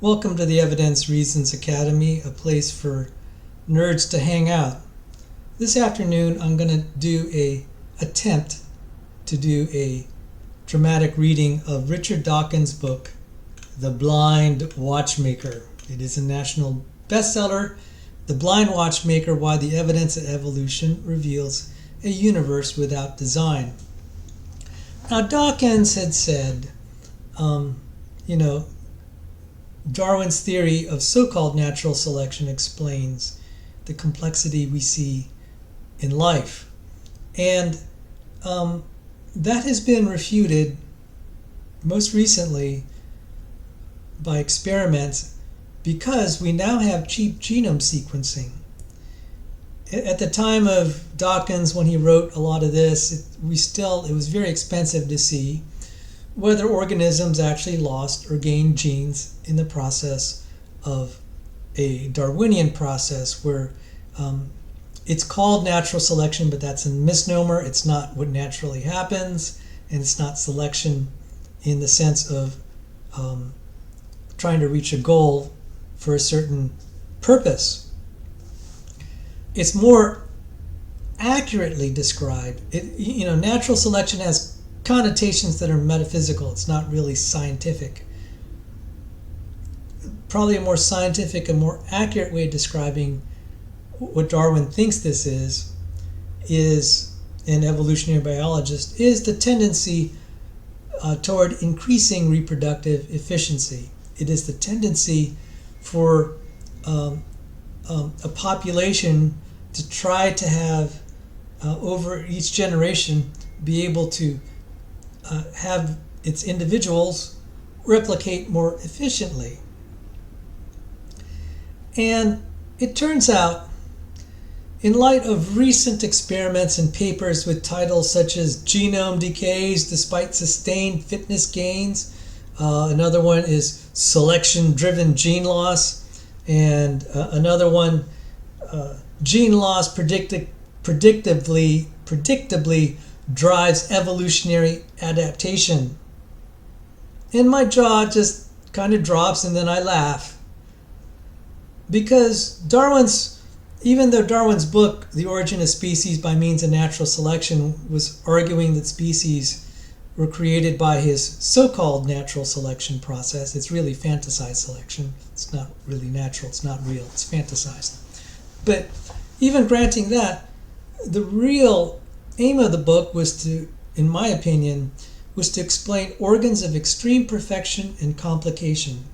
Welcome to the Evidence Reasons Academy, a place for nerds to hang out. This afternoon I'm going to attempt to do a dramatic reading of Richard Dawkins' book, The Blindwatchmaker. It is a national bestseller, The Blindwatchmaker: Why the Evidence of Evolution Reveals a Universe Without Design. Now Dawkins had said, Darwin's theory of so-called natural selection explains the complexity we see in life. And that has been refuted most recently by experiments because we now have cheap genome sequencing. At the time of Dawkins, when he wrote a lot of this, it was very expensive to see whether organisms actually lost or gained genes in the process of a Darwinian process where it's called natural selection, but that's a misnomer. It's not what naturally happens, and it's not selection in the sense of trying to reach a goal for a certain purpose. It's more accurately described. Natural selection has connotations that are metaphysical. It's not really scientific. Probably a more scientific and more accurate way of describing what Darwin thinks this is an evolutionary biologist, is the tendency toward increasing reproductive efficiency. It is the tendency for a population to try to have, over each generation, be able to have its individuals replicate more efficiently. And it turns out, in light of recent experiments and papers with titles such as Genome Decays Despite Sustained Fitness Gains, another one is Selection-Driven Gene Loss, and another one, Gene Loss predictably drives evolutionary adaptation. And my jaw just kind of drops, and then I laugh. Because even though Darwin's book, The Origin of Species by Means of Natural Selection, was arguing that species were created by his so-called natural selection process, it's really fantasized selection. It's not really natural, it's not real, it's fantasized. But even granting that, the real aim of the book was to, in my opinion, was to explain organs of extreme perfection and complication.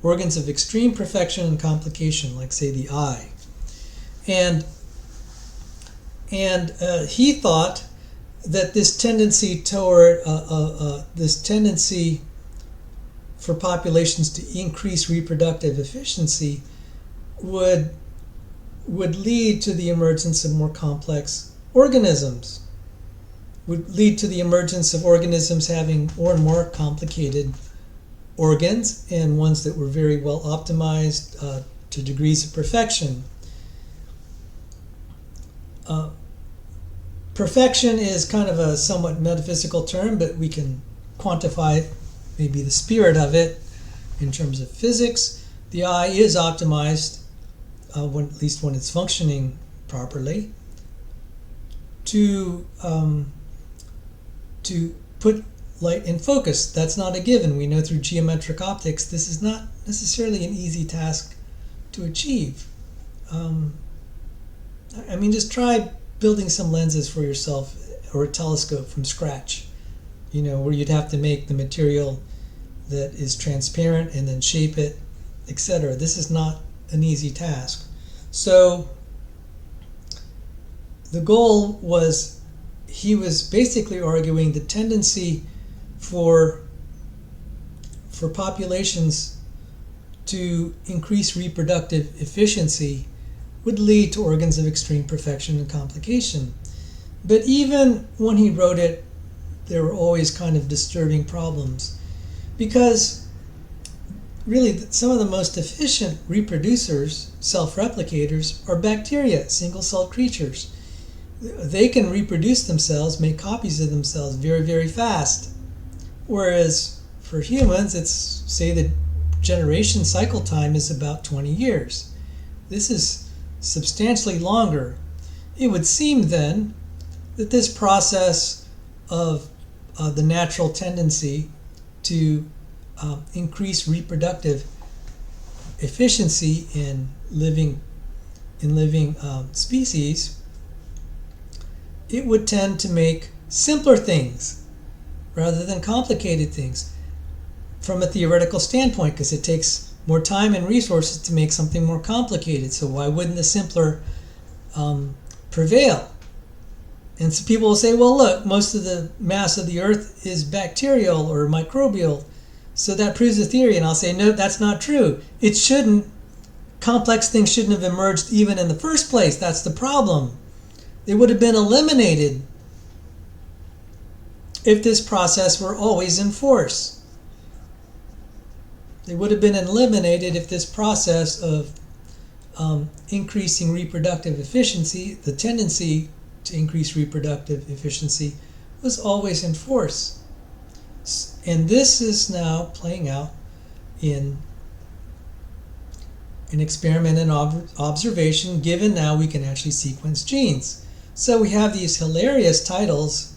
Organs of extreme perfection and complication, like say the eye. And he thought that this tendency toward this tendency for populations to increase reproductive efficiency would lead to the emergence of more complex organisms, would lead to the emergence of organisms having more and more complicated organs and ones that were very well optimized to degrees of perfection. Perfection is kind of a somewhat metaphysical term, but we can quantify maybe the spirit of it in terms of physics. The eye is optimized, at least when it's functioning properly, to put light in focus. That's not a given. We know through geometric optics this is not necessarily an easy task to achieve. Just try building some lenses for yourself or a telescope from scratch, where you'd have to make the material that is transparent and then shape it, etc. This is not an easy task. So the goal was, he was basically arguing the tendency for populations to increase reproductive efficiency would lead to organs of extreme perfection and complication. But even when he wrote it, there were always kind of disturbing problems, because really some of the most efficient reproducers, self-replicators, are bacteria, single-celled creatures. They can reproduce themselves, make copies of themselves very, very fast. Whereas for humans, it's, say, the generation cycle time is about 20 years. This is substantially longer. It would seem then that this process of the natural tendency to increase reproductive efficiency in living species, it would tend to make simpler things rather than complicated things from a theoretical standpoint, because it takes more time and resources to make something more complicated. So why wouldn't the simpler prevail? And so people will say, well, look, most of the mass of the Earth is bacterial or microbial, so that proves the theory. And I'll say, no, that's not true. It shouldn't. Complex things shouldn't have emerged even in the first place. That's the problem. They would have been eliminated if this process were always in force. They would have been eliminated if this process of increasing reproductive efficiency, the tendency to increase reproductive efficiency, was always in force. And this is now playing out in an experiment and observation, given now we can actually sequence genes. So we have these hilarious titles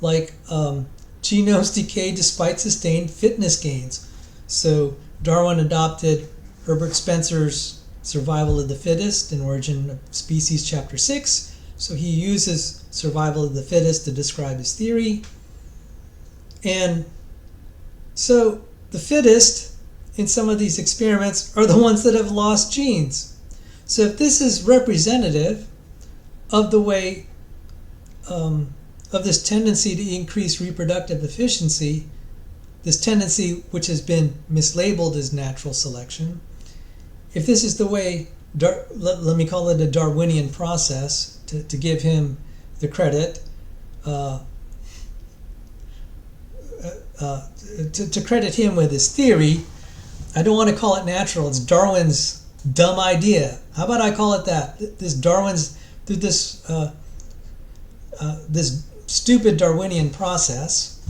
like Genomes Decay Despite Sustained Fitness Gains. So Darwin adopted Herbert Spencer's Survival of the Fittest in Origin of Species, Chapter 6. So he uses survival of the fittest to describe his theory. And so the fittest in some of these experiments are the ones that have lost genes. So if this is representative of the way, of this tendency to increase reproductive efficiency, this tendency which has been mislabeled as natural selection, if this is the way, let me call it a Darwinian process, to give him the credit, to credit him with his theory. I don't want to call it natural. It's Darwin's dumb idea. How about I call it that? This stupid Darwinian process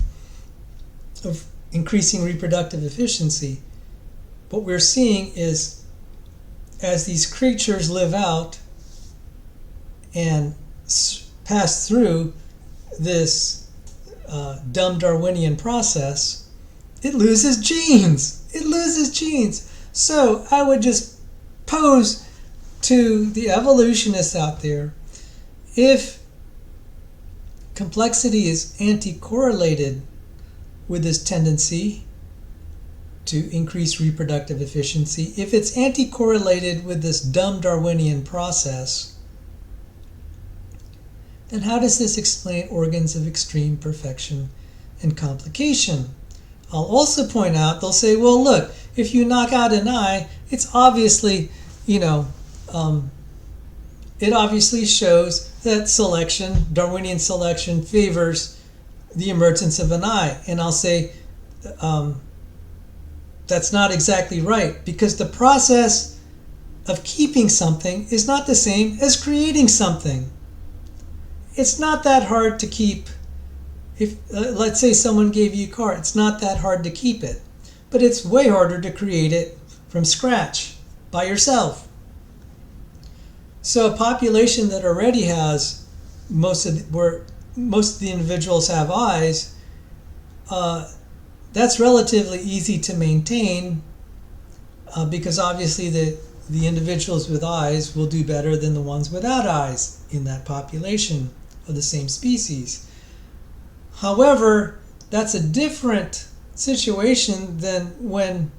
of increasing reproductive efficiency. What we're seeing is, as these creatures live out and pass through this dumb Darwinian process, it loses genes. It loses genes. So I would just pose to the evolutionists out there, if complexity is anti-correlated with this tendency to increase reproductive efficiency, if it's anti-correlated with this dumb Darwinian process, then how does this explain organs of extreme perfection and complication? I'll also point out, they'll say, well, look, if you knock out an eye, it's obviously, it obviously shows that selection, Darwinian selection, favors the emergence of an eye. And I'll say, that's not exactly right, because the process of keeping something is not the same as creating something. It's not that hard to keep. If let's say someone gave you a car, it's not that hard to keep it, but it's way harder to create it from scratch by yourself. So a population that already has where most of the individuals have eyes, that's relatively easy to maintain, because obviously the individuals with eyes will do better than the ones without eyes in that population of the same species. However, that's a different situation than when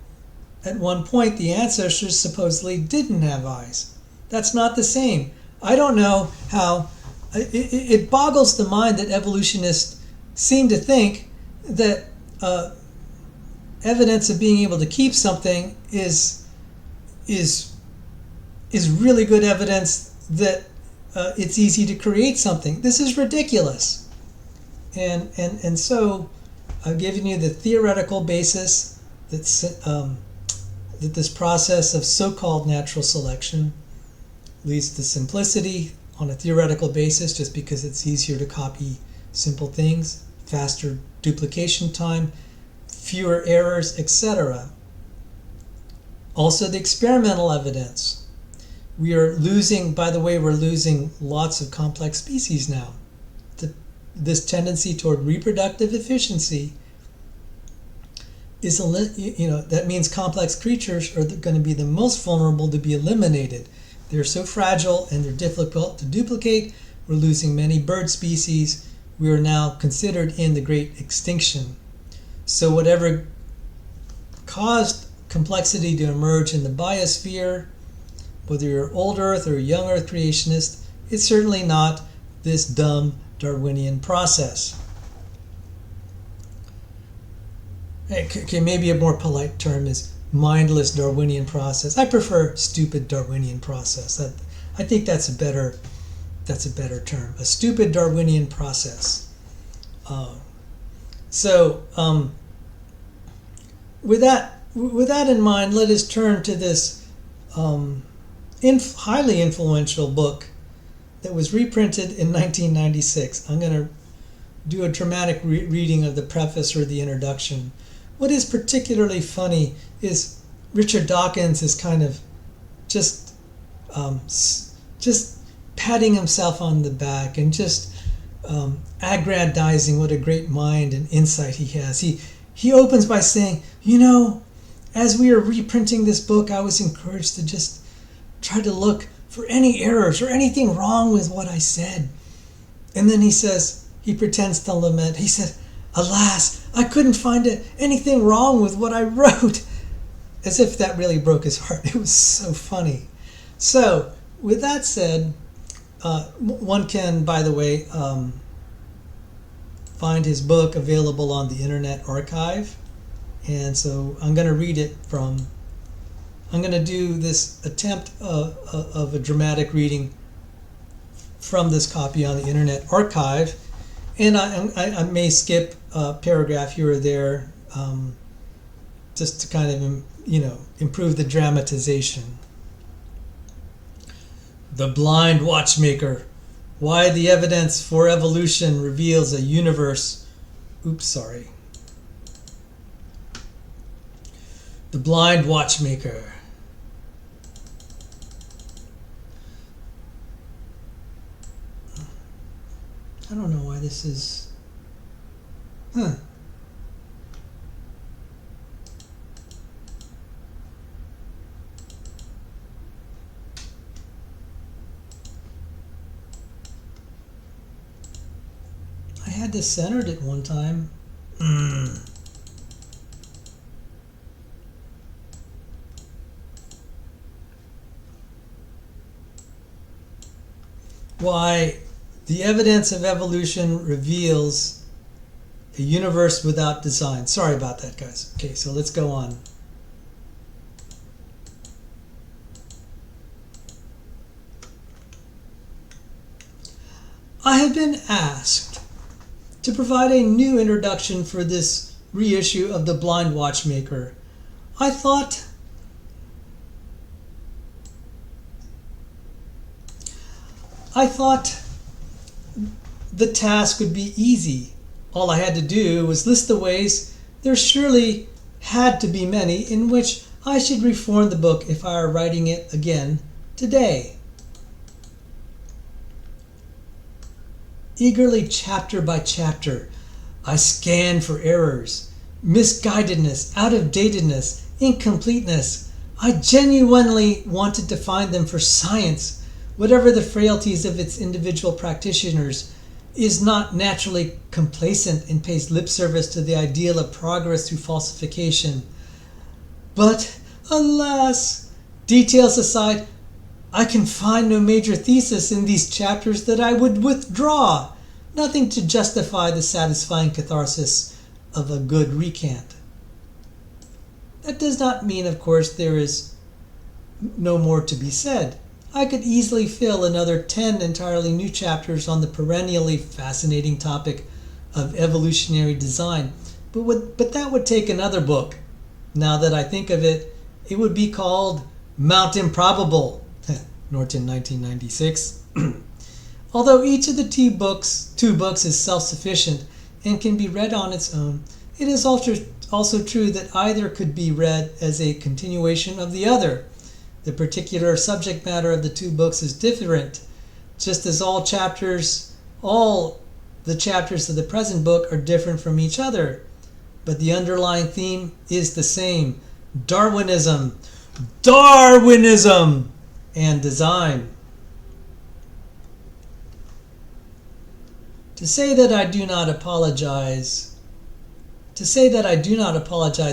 at one point the ancestors supposedly didn't have eyes. That's not the same. I don't know how. It boggles the mind that evolutionists seem to think that evidence of being able to keep something is really good evidence that it's easy to create something. This is ridiculous. And so I've given you the theoretical basis that this process of so-called natural selection leads to simplicity on a theoretical basis, just because it's easier to copy simple things, faster duplication time, fewer errors, etc. Also the experimental evidence. We are losing, by the way, we're losing lots of complex species now. This tendency toward reproductive efficiency is, that means complex creatures are going to be the most vulnerable to be eliminated. They're so fragile and they're difficult to duplicate. We're losing many bird species. We are now considered in the great extinction. So whatever caused complexity to emerge in the biosphere, whether you're old Earth or young Earth creationist, it's certainly not this dumb Darwinian process. Okay, maybe a more polite term is mindless Darwinian process. I prefer stupid Darwinian process. I think that's a better term. A stupid Darwinian process. With that in mind, let us turn to this highly influential book that was reprinted in 1996. I'm going to do a dramatic reading of the preface or the introduction. What is particularly funny is Richard Dawkins is kind of just patting himself on the back and just aggrandizing what a great mind and insight he has. He opens by saying, as we are reprinting this book, I was encouraged to just try to look for any errors or anything wrong with what I said. And then he pretends to lament. He said, alas, I couldn't find anything wrong with what I wrote. As if that really broke his heart. It was so funny. So, with that said, one can, by the way, find his book available on the Internet Archive. And so I'm going to read it I'm going to do this attempt of a dramatic reading from this copy on the Internet Archive. And I may skip a paragraph here or there just to kind of, improve the dramatization. The Blind Watchmaker. Why the evidence for evolution reveals a universe. The Blind Watchmaker. I don't know why this is... I had this centered at one time. Why the evidence of evolution reveals a universe without design. Sorry about that, guys. Okay, so let's go on. I have been asked to provide a new introduction for this reissue of The Blind Watchmaker. I thought the task would be easy. All I had to do was list the ways, there surely had to be many, in which I should reform the book if I were writing it again today. Eagerly, chapter by chapter, I scanned for errors, misguidedness, out-of-datedness, incompleteness. I genuinely wanted to find them, for science, whatever the frailties of its individual practitioners, is not naturally complacent and pays lip service to the ideal of progress through falsification. But, alas, details aside, I can find no major thesis in these chapters that I would withdraw, nothing to justify the satisfying catharsis of a good recant. That does not mean, of course, there is no more to be said. I could easily fill another 10 entirely new chapters on the perennially fascinating topic of evolutionary design, but that would take another book. Now that I think of it, it would be called Mount Improbable, Norton, 1996. Although each of the two books is self-sufficient and can be read on its own, it is also also true that either could be read as a continuation of the other. The particular subject matter of the two books is different, just as all the chapters of the present book are different from each other. But the underlying theme is the same: Darwinism, and design. To say that I do not apologize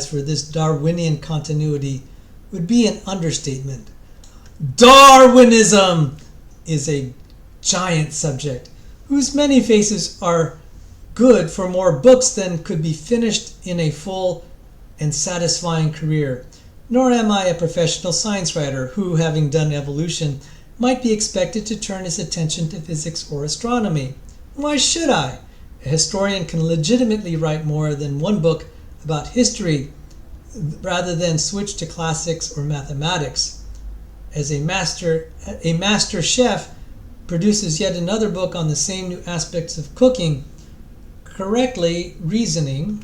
for this Darwinian continuity would be an understatement. Darwinism is a giant subject whose many faces are good for more books than could be finished in a full and satisfying career. Nor am I a professional science writer who, having done evolution, might be expected to turn his attention to physics or astronomy. Why should I? A historian can legitimately write more than one book about history rather than switch to classics or mathematics. As a master chef produces yet another book on the same new aspects of cooking, correctly reasoning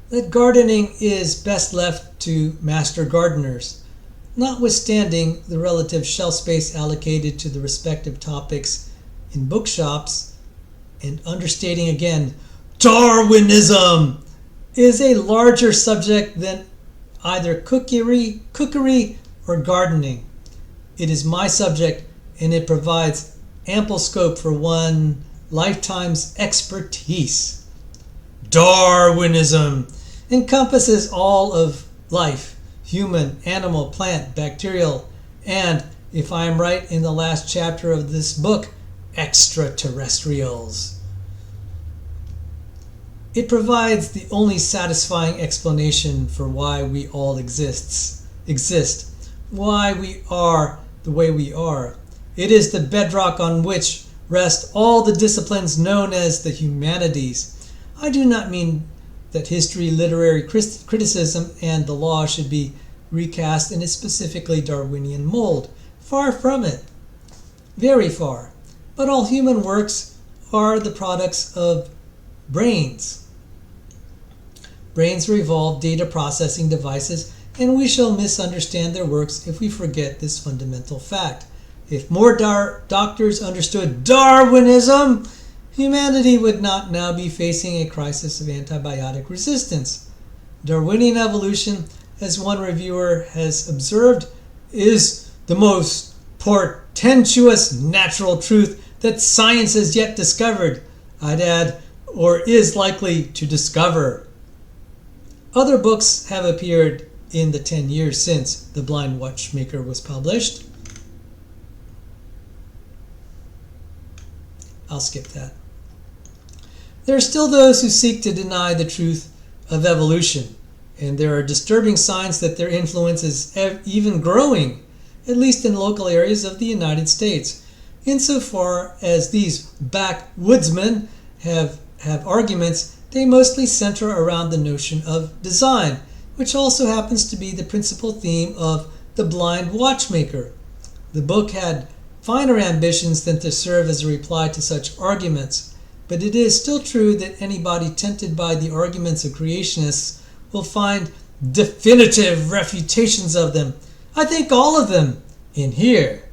that gardening is best left to master gardeners, notwithstanding the relative shelf space allocated to the respective topics in bookshops, and understating again, Darwinism is a larger subject than either cookery or gardening. It is my subject, and it provides ample scope for one lifetime's expertise. Darwinism encompasses all of life: human, animal, plant, bacterial, and, if I am right in the last chapter of this book, extraterrestrials. It provides the only satisfying explanation for why we all exist, why we are the way we are. It is the bedrock on which rest all the disciplines known as the humanities. I do not mean that history, literary criticism, and the law should be recast in a specifically Darwinian mold. Far from it. Very far. But all human works are the products of brains. Brains are evolved data processing devices, and we shall misunderstand their works if we forget this fundamental fact. If more doctors understood Darwinism, humanity would not now be facing a crisis of antibiotic resistance. Darwinian evolution, as one reviewer has observed, is the most portentous natural truth that science has yet discovered, I'd add, or is likely to discover. Other books have appeared in the 10 years since The Blindwatchmaker was published. I'll skip that. There are still those who seek to deny the truth of evolution, and there are disturbing signs that their influence is even growing, at least in local areas of the United States. Insofar as these backwoodsmen have arguments, they mostly center around the notion of design, which also happens to be the principal theme of The Blind Watchmaker. The book had finer ambitions than to serve as a reply to such arguments, but it is still true that anybody tempted by the arguments of creationists will find definitive refutations of them. I think all of them in here.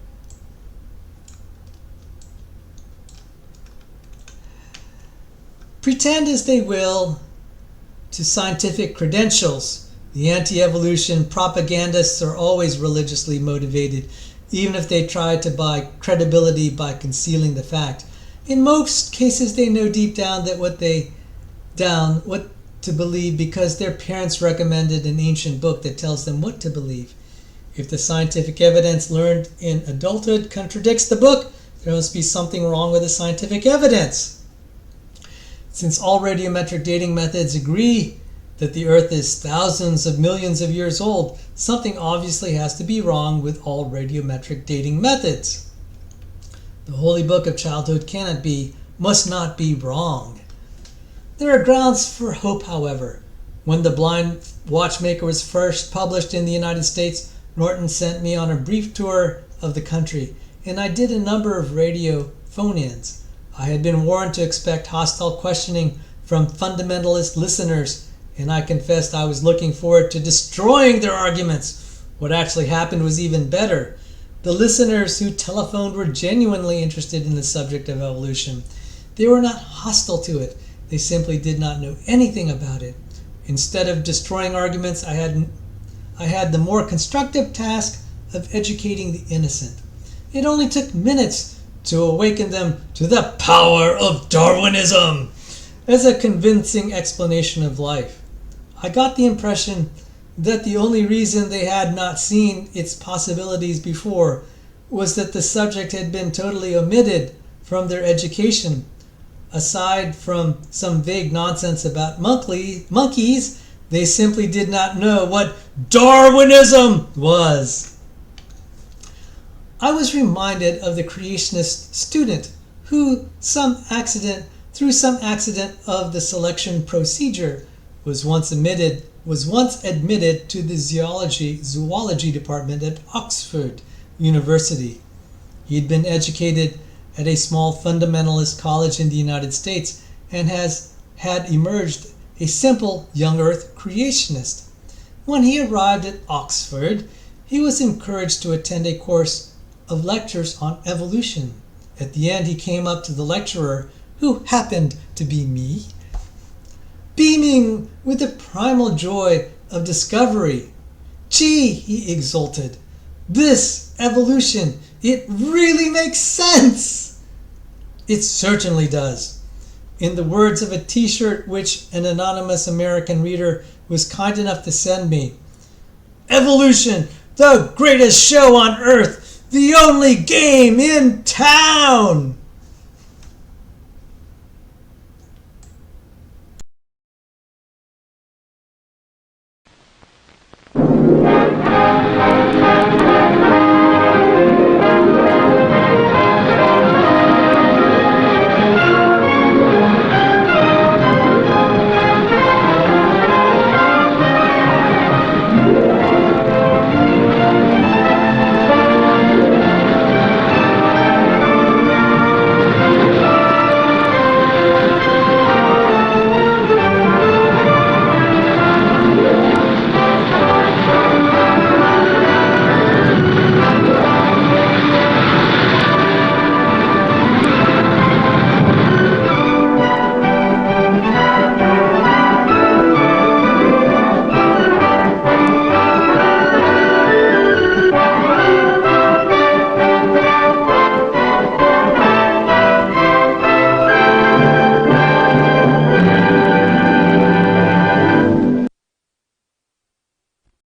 Pretend as they will to scientific credentials, the anti-evolution propagandists are always religiously motivated, even if they try to buy credibility by concealing the fact. In most cases, they know deep down that what to believe because their parents recommended an ancient book that tells them what to believe. If the scientific evidence learned in adulthood contradicts the book, there must be something wrong with the scientific evidence. Since all radiometric dating methods agree that the Earth is thousands of millions of years old, something obviously has to be wrong with all radiometric dating methods. The holy book of childhood must not be wrong. There are grounds for hope, however. When The Blind Watchmaker was first published in the United States, Norton sent me on a brief tour of the country, and I did a number of radio phone-ins. I had been warned to expect hostile questioning from fundamentalist listeners, and I confessed I was looking forward to destroying their arguments. What actually happened was even better. The listeners who telephoned were genuinely interested in the subject of evolution. They were not hostile to it. They simply did not know anything about it. Instead of destroying arguments, I had the more constructive task of educating the innocent. It only took minutes to awaken them to the power of Darwinism as a convincing explanation of life. I got the impression that the only reason they had not seen its possibilities before was that the subject had been totally omitted from their education. Aside from some vague nonsense about monkeys, they simply did not know what Darwinism was. I was reminded of the creationist student who, through some accident of the selection procedure, was once admitted to the zoology department at Oxford University. He had been educated at a small fundamentalist college in the United States and had emerged a simple young earth creationist. When he arrived at Oxford, he was encouraged to attend a course of lectures on evolution. At the end, he came up to the lecturer, who happened to be me, beaming with the primal joy of discovery. "Gee," he exulted, "this evolution, it really makes sense!" It certainly does. In the words of a t-shirt which an anonymous American reader was kind enough to send me, "Evolution, the greatest show on earth, the only game in town!"